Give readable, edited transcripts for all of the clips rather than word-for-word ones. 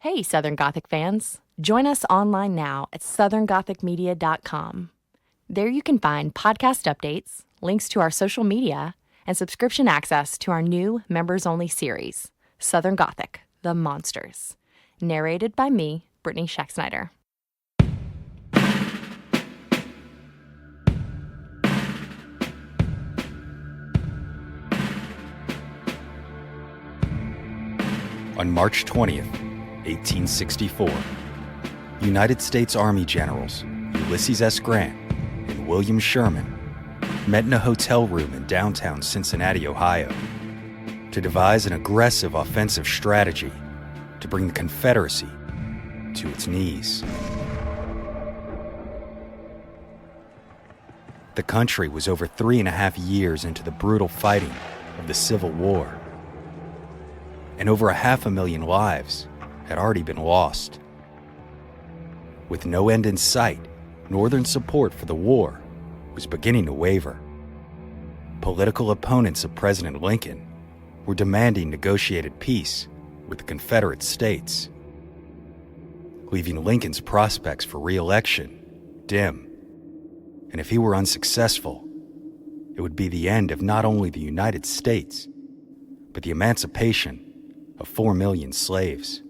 Hey, Southern Gothic fans. Join us online now at southerngothicmedia.com. There you can find podcast updates, links to our social media, and subscription access to our new members-only series, Southern Gothic, The Monsters, narrated by me, Brittany Schexnayder. On March 20th, 1864, United States Army Generals Ulysses S. Grant and William Sherman met in a hotel room in downtown Cincinnati, Ohio, to devise an aggressive offensive strategy to bring the Confederacy to its knees. The country was over 3.5 years into the brutal fighting of the Civil War, and over 500,000 lives had already been lost. With no end in sight, Northern support for the war was beginning to waver. Political opponents of President Lincoln were demanding negotiated peace with the Confederate states, leaving Lincoln's prospects for re-election dim. And if he were unsuccessful, it would be the end of not only the United States, but the emancipation of 4 million slaves.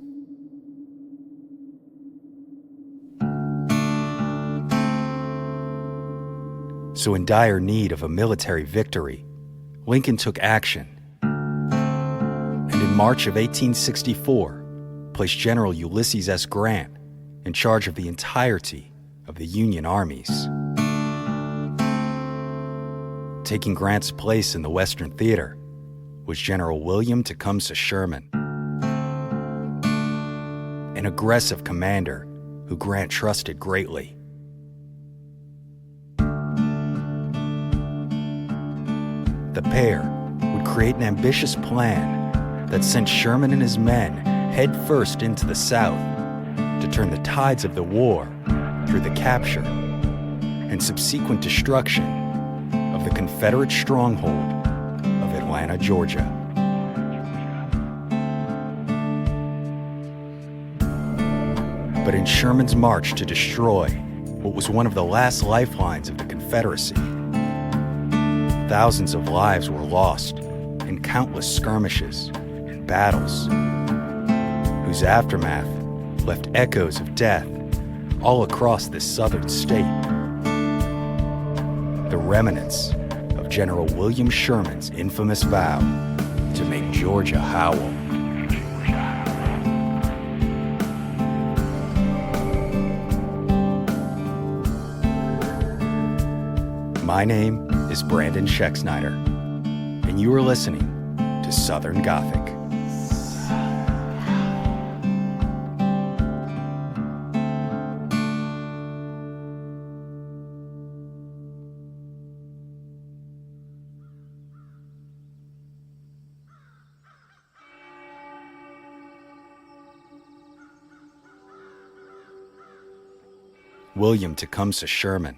So in dire need of a military victory, Lincoln took action, and in March of 1864, placed General Ulysses S. Grant in charge of the entirety of the Union armies. Taking Grant's place in the Western Theater was General William Tecumseh Sherman, an aggressive commander who Grant trusted greatly. The pair would create an ambitious plan that sent Sherman and his men headfirst into the South to turn the tides of the war through the capture and subsequent destruction of the Confederate stronghold of Atlanta, Georgia. But in Sherman's march to destroy what was one of the last lifelines of the Confederacy, thousands of lives were lost in countless skirmishes and battles, whose aftermath left echoes of death all across this southern state. The remnants of General William Sherman's infamous vow to make Georgia howl. My name is Brandon Schexnayder, and you are listening to Southern Gothic. William Tecumseh Sherman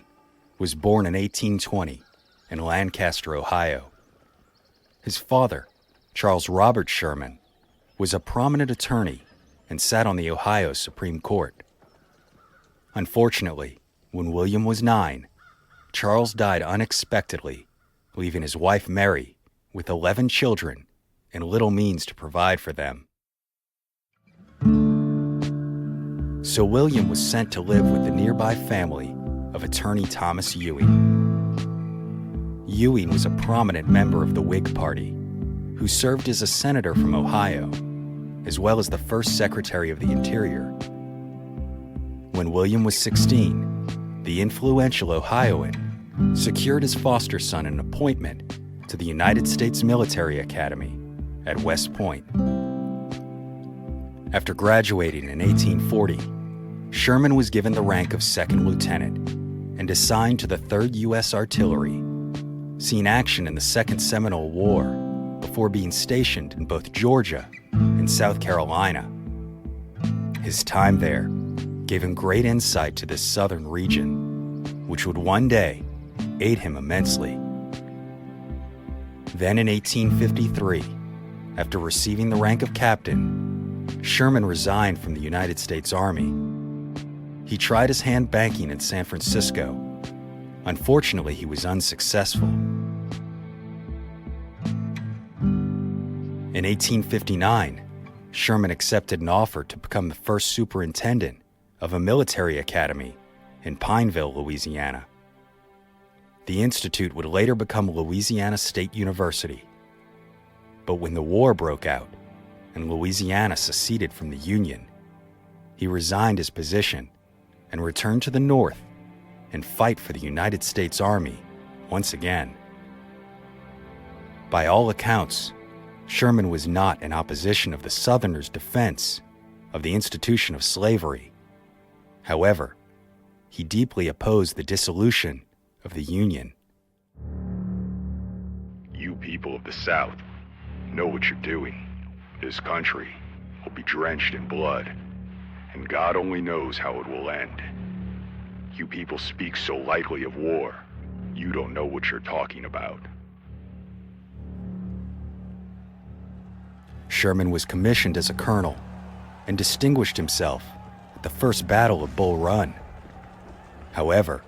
was born in 1820 in Lancaster, Ohio. His father, Charles Robert Sherman, was a prominent attorney and sat on the Ohio Supreme Court. Unfortunately, when William was 9, Charles died unexpectedly, leaving his wife Mary with 11 children and little means to provide for them. So William was sent to live with the nearby family of attorney Thomas Ewing. Ewing was a prominent member of the Whig Party, who served as a senator from Ohio, as well as the first Secretary of the Interior. When William was 16, the influential Ohioan secured his foster son an appointment to the United States Military Academy at West Point. After graduating in 1840, Sherman was given the rank of second lieutenant and assigned to the 3rd U.S. Artillery, seeing action in the Second Seminole War before being stationed in both Georgia and South Carolina. His time there gave him great insight to this southern region, which would one day aid him immensely. Then in 1853, after receiving the rank of captain, Sherman resigned from the United States Army. He tried his hand banking in San Francisco. Unfortunately, he was unsuccessful. In 1859, Sherman accepted an offer to become the first superintendent of a military academy in Pineville, Louisiana. The institute would later become Louisiana State University. But when the war broke out and Louisiana seceded from the Union, he resigned his position and returned to the North and fight for the United States Army once again. By all accounts, Sherman was not in opposition of the Southerners' defense of the institution of slavery. However, he deeply opposed the dissolution of the Union. You people of the South know what you're doing. This country will be drenched in blood, and God only knows how it will end. You people speak so lightly of war, you don't know what you're talking about. Sherman was commissioned as a colonel and distinguished himself at the First Battle of Bull Run. However,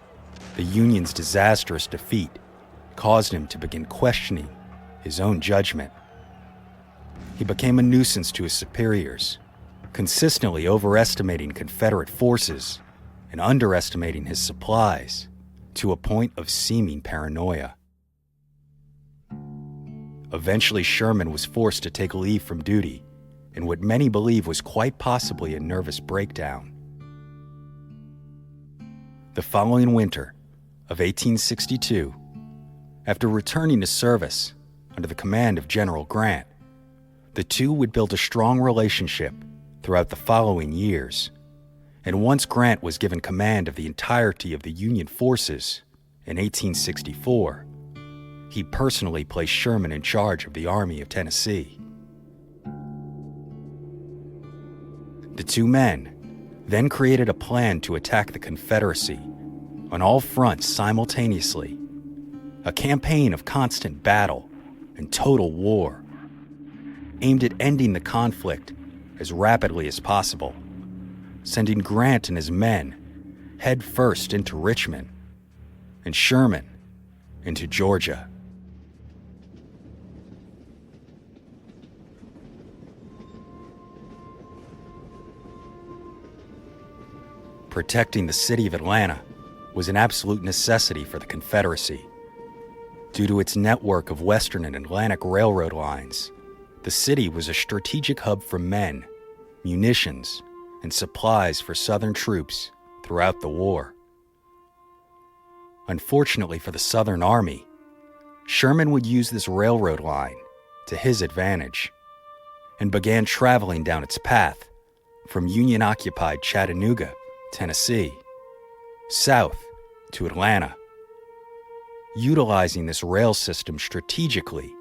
the Union's disastrous defeat caused him to begin questioning his own judgment. He became a nuisance to his superiors, consistently overestimating Confederate forces and underestimating his supplies to a point of seeming paranoia. Eventually, Sherman was forced to take leave from duty in what many believe was quite possibly a nervous breakdown. The following winter of 1862, after returning to service under the command of General Grant, the two would build a strong relationship throughout the following years, and once Grant was given command of the entirety of the Union forces in 1864, he personally placed Sherman in charge of the Army of Tennessee. The two men then created a plan to attack the Confederacy on all fronts simultaneously, a campaign of constant battle and total war, aimed at ending the conflict as rapidly as possible, sending Grant and his men head first into Richmond and Sherman into Georgia. Protecting the city of Atlanta was an absolute necessity for the Confederacy. Due to its network of Western and Atlantic railroad lines, the city was a strategic hub for men, munitions, and supplies for Southern troops throughout the war. Unfortunately for the Southern Army, Sherman would use this railroad line to his advantage and began traveling down its path from Union-occupied Chattanooga, Tennessee, south to Atlanta, utilizing this rail system strategically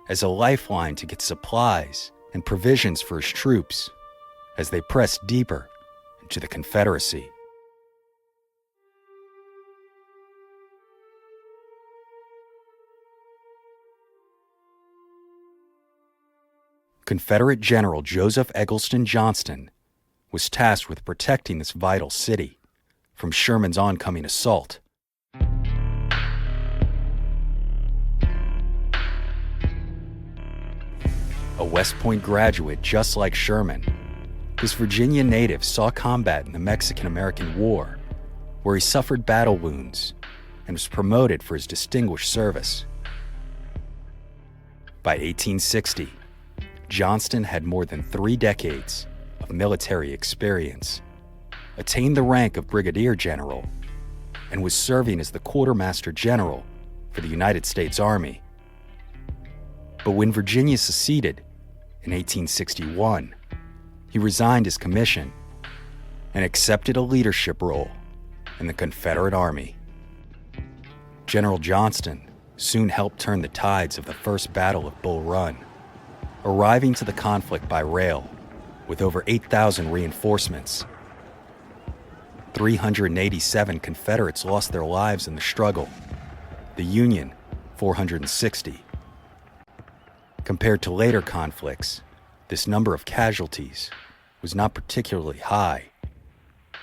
as a lifeline to get supplies and provisions for his troops as they pressed deeper into the Confederacy. Confederate General Joseph Eggleston Johnston was tasked with protecting this vital city from Sherman's oncoming assault. A West Point graduate just like Sherman, this Virginia native saw combat in the Mexican-American War, where he suffered battle wounds and was promoted for his distinguished service. By 1860, Johnston had more than 3 decades of military experience, attained the rank of brigadier general, and was serving as the quartermaster general for the United States Army. But when Virginia seceded in 1861, he resigned his commission and accepted a leadership role in the Confederate Army. General Johnston soon helped turn the tides of the First Battle of Bull Run, arriving to the conflict by rail with over 8,000 reinforcements. 387 Confederates lost their lives in the struggle, the Union 460. Compared to later conflicts, this number of casualties was not particularly high,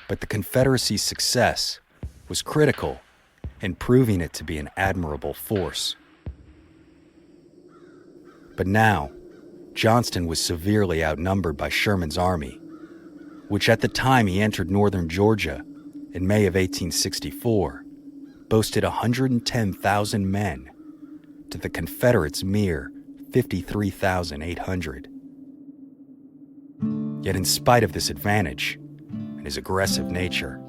but the Confederacy's success was critical in proving it to be an admirable force. But now, Johnston was severely outnumbered by Sherman's army, which at the time he entered northern Georgia in May of 1864, boasted 110,000 men to the Confederates' mere 53,800. Yet in spite of this advantage and his aggressive nature,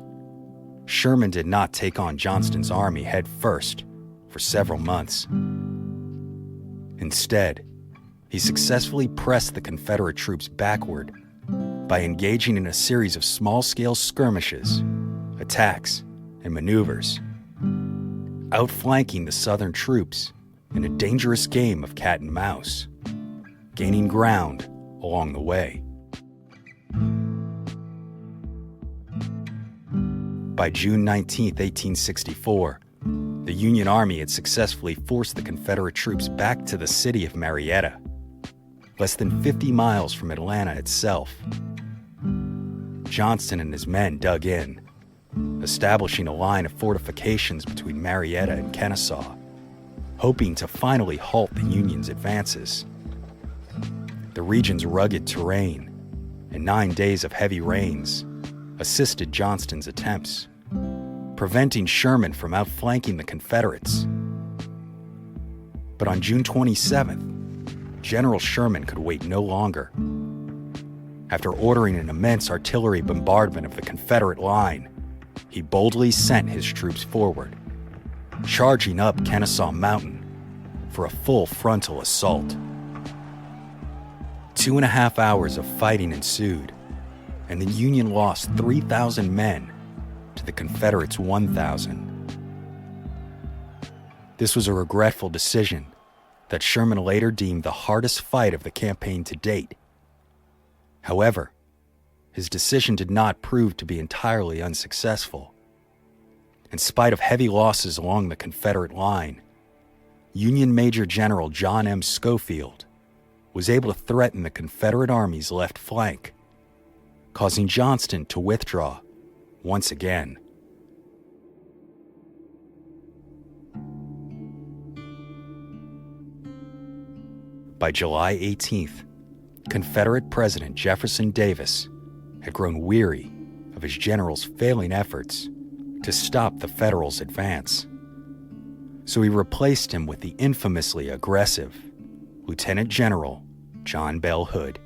Sherman did not take on Johnston's army head first for several months. Instead, he successfully pressed the Confederate troops backward by engaging in a series of small-scale skirmishes, attacks, and maneuvers, outflanking the Southern troops in a dangerous game of cat and mouse, gaining ground along the way. By June 19, 1864, the Union Army had successfully forced the Confederate troops back to the city of Marietta, less than 50 miles from Atlanta itself. Johnston and his men dug in, establishing a line of fortifications between Marietta and Kennesaw, hoping to finally halt the Union's advances. The region's rugged terrain and 9 days of heavy rains assisted Johnston's attempts, preventing Sherman from outflanking the Confederates. But on June 27th, General Sherman could wait no longer. After ordering an immense artillery bombardment of the Confederate line, he boldly sent his troops forward, charging up Kennesaw Mountain for a full frontal assault. 2.5 hours of fighting ensued, and the Union lost 3,000 men to the Confederates' 1,000. This was a regretful decision that Sherman later deemed the hardest fight of the campaign to date. However, his decision did not prove to be entirely unsuccessful. In spite of heavy losses along the Confederate line, Union Major General John M. Schofield was able to threaten the Confederate Army's left flank, causing Johnston to withdraw once again. By July 18th, Confederate President Jefferson Davis had grown weary of his general's failing efforts to stop the Federals' advance. So he replaced him with the infamously aggressive Lieutenant General John Bell Hood.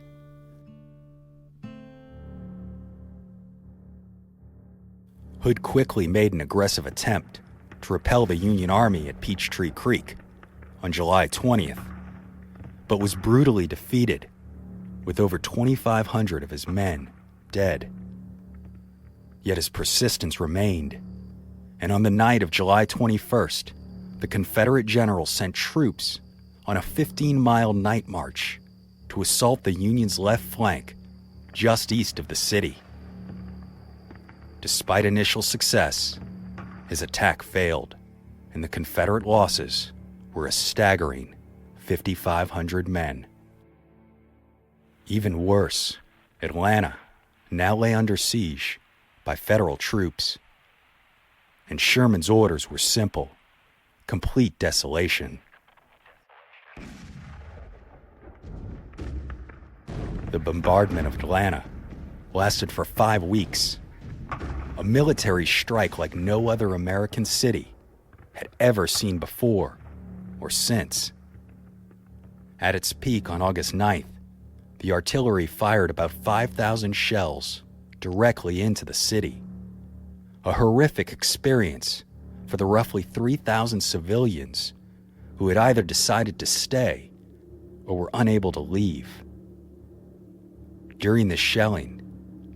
Hood quickly made an aggressive attempt to repel the Union Army at Peachtree Creek on July 20th, but was brutally defeated, with over 2,500 of his men dead. Yet his persistence remained, and on the night of July 21st, the Confederate general sent troops on a 15-mile night march to assault the Union's left flank just east of the city. Despite initial success, his attack failed, and the Confederate losses were a staggering 5,500 men. Even worse, Atlanta now lay under siege by Federal troops, and Sherman's orders were simple: complete desolation. The bombardment of Atlanta lasted for 5 weeks, a military strike like no other American city had ever seen before or since. At its peak on August 9th, the artillery fired about 5,000 shells directly into the city, a horrific experience for the roughly 3,000 civilians who had either decided to stay or were unable to leave. During this shelling,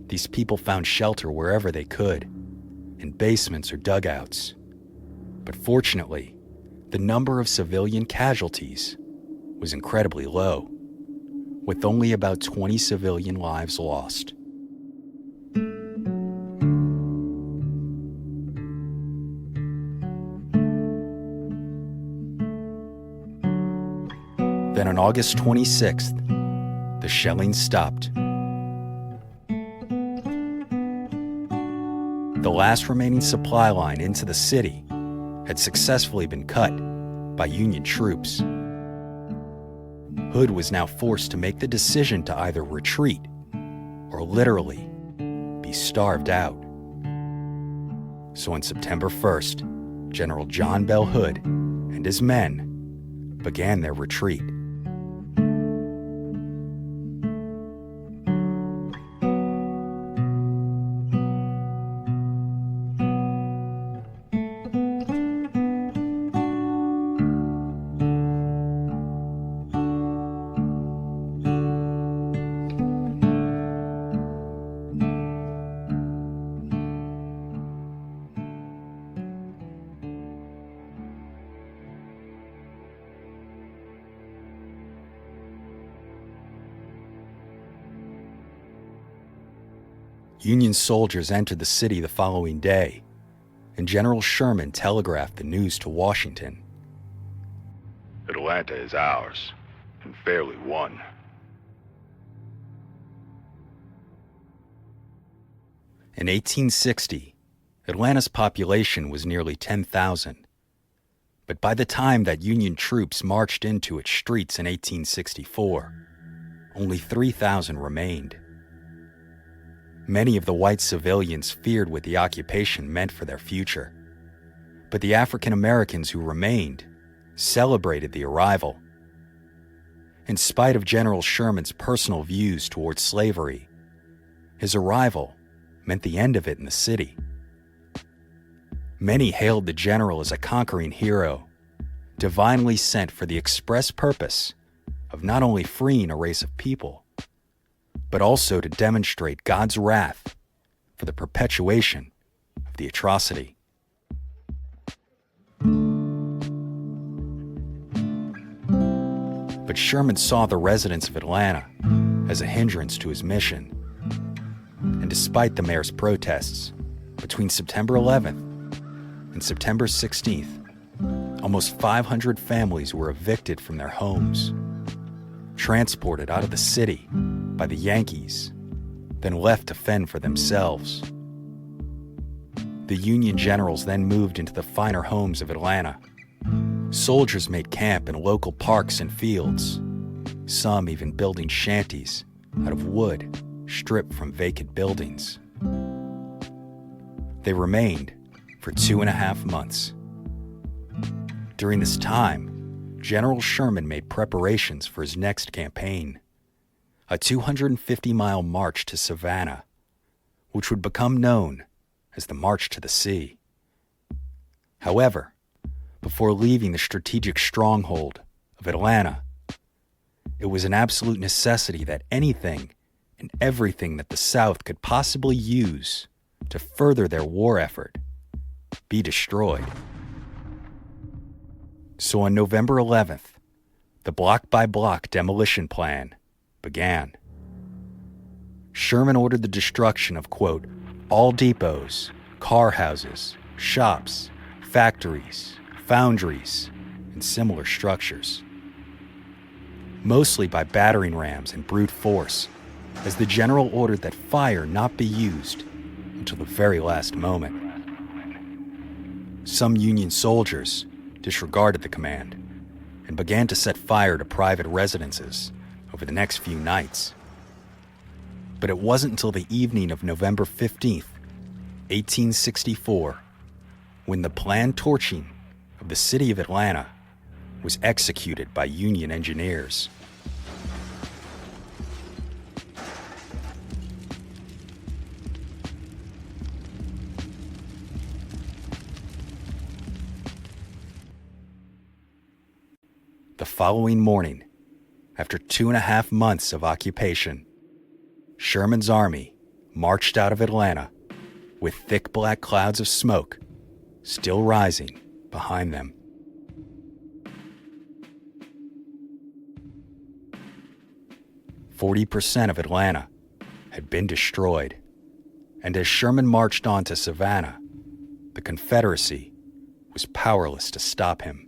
these people found shelter wherever they could, in basements or dugouts. But fortunately, the number of civilian casualties was incredibly low, with only about 20 civilian lives lost. Then on August 26th, the shelling stopped. The last remaining supply line into the city had successfully been cut by Union troops. Hood was now forced to make the decision to either retreat or literally be starved out. So on September 1st, General John Bell Hood and his men began their retreat. Union soldiers entered the city the following day, and General Sherman telegraphed the news to Washington. Atlanta is ours, and fairly won. In 1860, Atlanta's population was nearly 10,000. But by the time that Union troops marched into its streets in 1864, only 3,000 remained. Many of the white civilians feared what the occupation meant for their future. But the African Americans who remained celebrated the arrival. In spite of General Sherman's personal views towards slavery, his arrival meant the end of it in the city. Many hailed the general as a conquering hero, divinely sent for the express purpose of not only freeing a race of people, but also to demonstrate God's wrath for the perpetuation of the atrocity. But Sherman saw the residents of Atlanta as a hindrance to his mission. And despite the mayor's protests, between September 11th and September 16th, almost 500 families were evicted from their homes, transported out of the city by the Yankees, then left to fend for themselves. The Union generals then moved into the finer homes of Atlanta. Soldiers made camp in local parks and fields, some even building shanties out of wood stripped from vacant buildings. They remained for 2.5 months. During this time, General Sherman made preparations for his next campaign, a 250-mile march to Savannah, which would become known as the March to the Sea. However, before leaving the strategic stronghold of Atlanta, it was an absolute necessity that anything and everything that the South could possibly use to further their war effort be destroyed. So on November 11th, the block-by-block demolition plan began. Sherman ordered the destruction of, quote, all depots, car houses, shops, factories, foundries, and similar structures, mostly by battering rams and brute force, as the general ordered that fire not be used until the very last moment. Some Union soldiers disregarded the command and began to set fire to private residences over the next few nights. But it wasn't until the evening of November 15th, 1864, when the planned torching of the city of Atlanta was executed by Union engineers. The following morning, after 2.5 months of occupation, Sherman's army marched out of Atlanta with thick black clouds of smoke still rising behind them. "40% of Atlanta had been destroyed, and as Sherman marched on to Savannah, the Confederacy was powerless to stop him.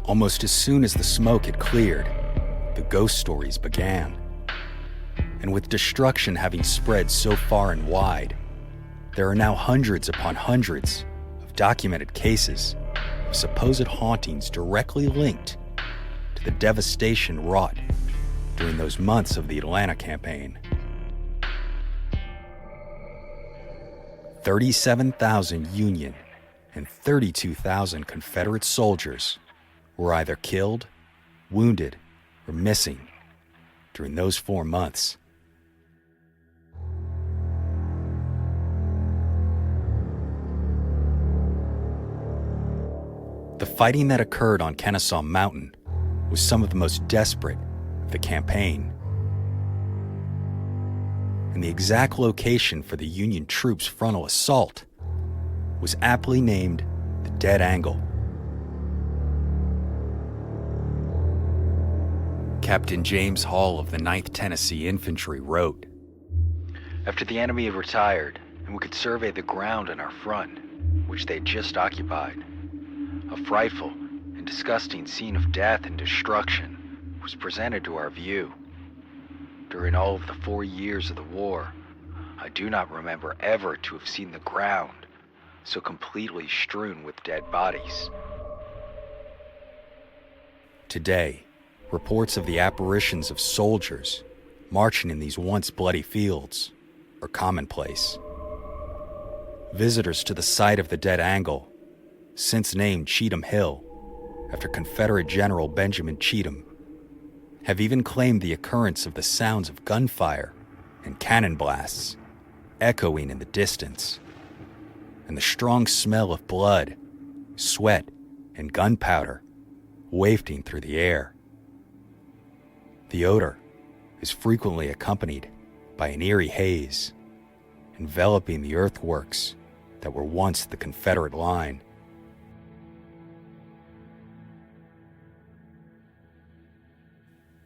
Almost as soon as the smoke had cleared, the ghost stories began. And with destruction having spread so far and wide, there are now hundreds upon hundreds of documented cases of supposed hauntings directly linked to the devastation wrought during those months of the Atlanta campaign. 37,000 Union and 32,000 Confederate soldiers were either killed, wounded, or missing during those 4 months. The fighting that occurred on Kennesaw Mountain was some of the most desperate of the campaign. And the exact location for the Union troops' frontal assault was aptly named the Dead Angle. Captain James Hall of the 9th Tennessee Infantry wrote, "After the enemy had retired and we could survey the ground in our front, which they had just occupied, a frightful and disgusting scene of death and destruction was presented to our view. During all of the 4 years of the war, I do not remember ever to have seen the ground so completely strewn with dead bodies." Today, reports of the apparitions of soldiers marching in these once bloody fields are commonplace. Visitors to the site of the Dead Angle, since named Cheatham Hill after Confederate General Benjamin Cheatham, have even claimed the occurrence of the sounds of gunfire and cannon blasts echoing in the distance, and the strong smell of blood, sweat, and gunpowder wafting through the air. The odor is frequently accompanied by an eerie haze, enveloping the earthworks that were once the Confederate line.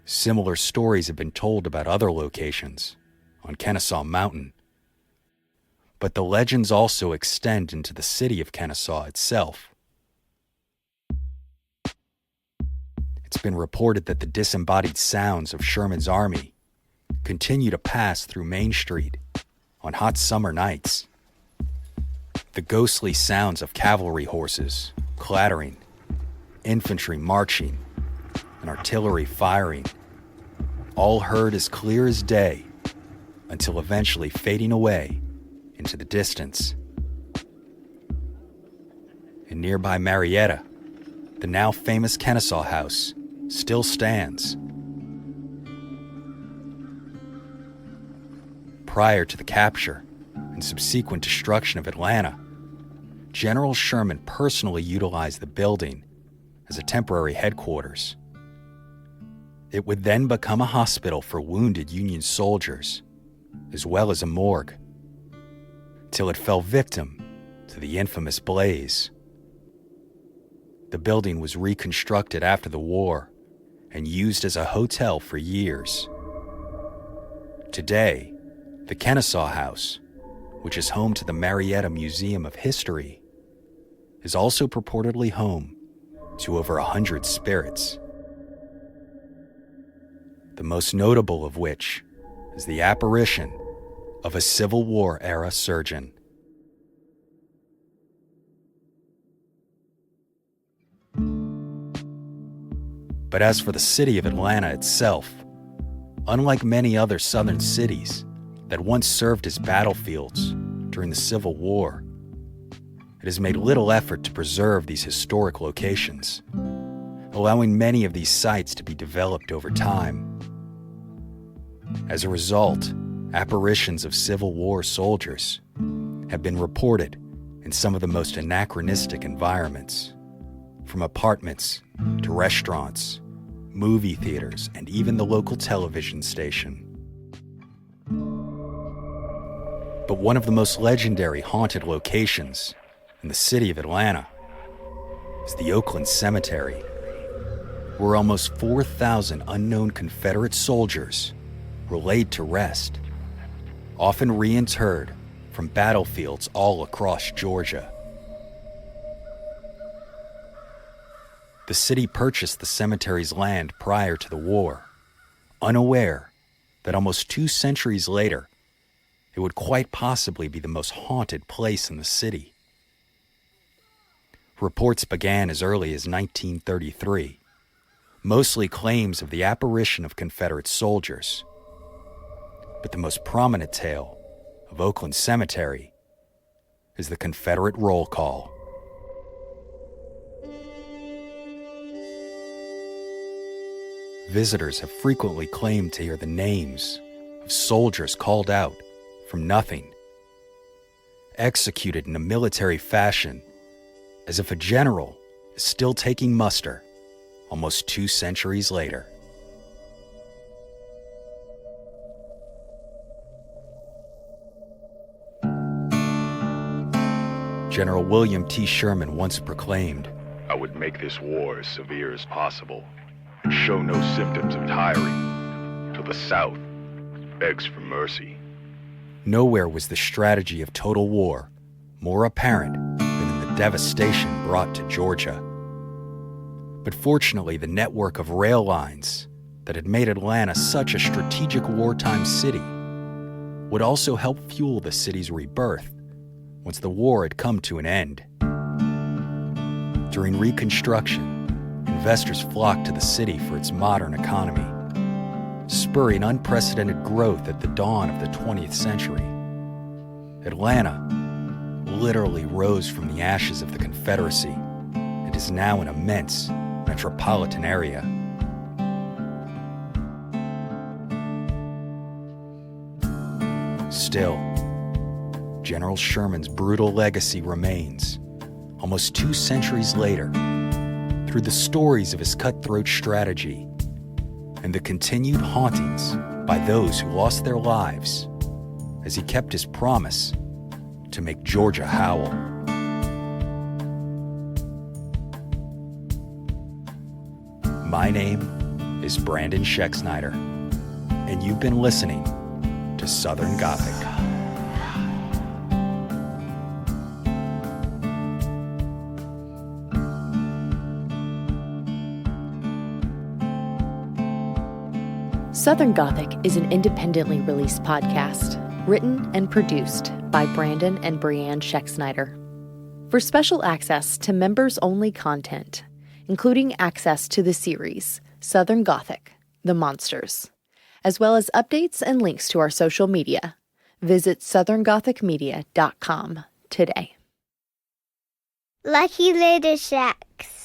Similar stories have been told about other locations on Kennesaw Mountain, but the legends also extend into the city of Kennesaw itself. It's been reported that the disembodied sounds of Sherman's army continue to pass through Main Street on hot summer nights. The ghostly sounds of cavalry horses clattering, infantry marching, and artillery firing, all heard as clear as day, until eventually fading away into the distance. In nearby Marietta, the now famous Kennesaw House still stands. Prior to the capture and subsequent destruction of Atlanta, General Sherman personally utilized the building as a temporary headquarters. It would then become a hospital for wounded Union soldiers, as well as a morgue, till it fell victim to the infamous blaze. The building was reconstructed after the war and used as a hotel for years. Today, the Kennesaw House, which is home to the Marietta Museum of History, is also purportedly home to over 100 spirits. The most notable of which is the apparition of a Civil War-era surgeon. But as for the city of Atlanta itself, unlike many other southern cities that once served as battlefields during the Civil War, it has made little effort to preserve these historic locations, allowing many of these sites to be developed over time. As a result, apparitions of Civil War soldiers have been reported in some of the most anachronistic environments, from apartments to restaurants, movie theaters, and even the local television station. But one of the most legendary haunted locations in the city of Atlanta is the Oakland Cemetery, where almost 4,000 unknown Confederate soldiers were laid to rest, often reinterred from battlefields all across Georgia. The city purchased the cemetery's land prior to the war, unaware that almost 2 centuries later, it would quite possibly be the most haunted place in the city. Reports began as early as 1933, mostly claims of the apparition of Confederate soldiers. But the most prominent tale of Oakland Cemetery is the Confederate roll call. Visitors have frequently claimed to hear the names of soldiers called out from nothing, executed in a military fashion, as if a general is still taking muster almost 2 centuries later. General William T. Sherman once proclaimed, "I would make this war as severe as possible and show no symptoms of tiring till the South begs for mercy." Nowhere was the strategy of total war more apparent than in the devastation brought to Georgia. But fortunately, the network of rail lines that had made Atlanta such a strategic wartime city would also help fuel the city's rebirth once the war had come to an end. During Reconstruction, investors flocked to the city for its modern economy, spurring unprecedented growth at the dawn of the 20th century. Atlanta literally rose from the ashes of the Confederacy and is now an immense metropolitan area. Still, General Sherman's brutal legacy remains, almost 2 centuries later, through the stories of his cutthroat strategy and the continued hauntings by those who lost their lives as he kept his promise to make Georgia howl. My name is Brandon Schexnayder, and you've been listening to Southern Gothic. Southern Gothic is an independently released podcast, written and produced by Brandon and Brianne Schexnayder. For special access to members-only content, including access to the series Southern Gothic, The Monsters, as well as updates and links to our social media, visit southerngothicmedia.com today. Lucky Little Shacks.